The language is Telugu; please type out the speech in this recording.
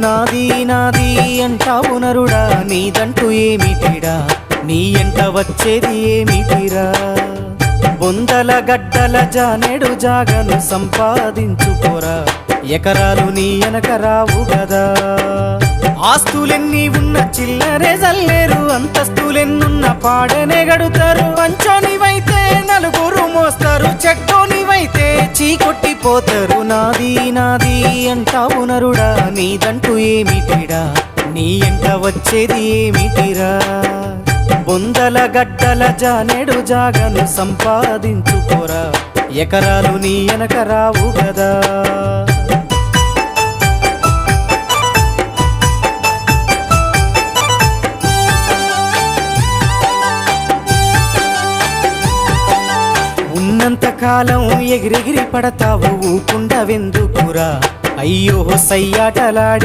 నాది నాది అంటావు నరుడా, నీదంటూ ఏమిటిరా, నీ ఎంట వచ్చేది ఏమిటిరా. బొందల గడ్డల జానెడు జాగను సంపాదించుకోరా, ఎకరాలు నీ వెనక రావు గదా. ఆస్తులెన్ని ఉన్న చిల్లరే జల్లేరు, అంతస్తులెన్నున్న పాడనే గడుతారు. పంచోనివైతే నలుగురు మోస్తారు, చెట్టోనివైతే చీకొట్టిపోతారు. నాది నాది అంటావు నరుడా, నీదంటూ ఏమిటిరా, నీ ఎంట వచ్చేది ఏమిటిరా. బొందల గడ్డల జానెడు జాగను సంపాదించుకోరా, ఎకరాలు నీ వెనక రావు గదా. ఉన్నంతకాలం ఎగిరెగిరి పడతావు, ఊకుండవెందుకురా, అయ్యో సయ్యాటలాడి